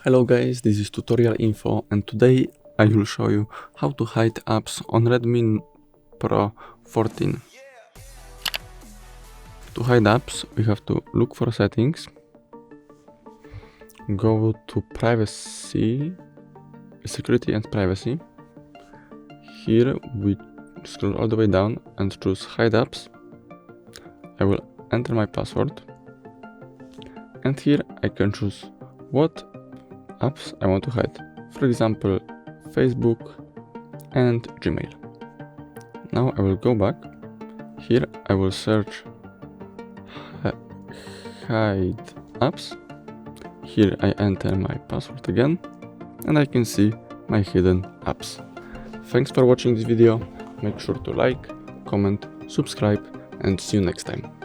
Hello guys, this is tutorial info and today I will show you how to hide apps on Redmi Pro 14. To hide apps we have to look for settings, go to privacy, security and privacy. Here we scroll all the way down and choose hide apps. I will enter my password and here I can choose what apps I want to hide. For example, Facebook and Gmail. Now I will go back. Here I will search hide apps. Here I enter my password again and I can see my hidden apps. Thanks for watching this video. Make sure to like, comment, subscribe and see you next time.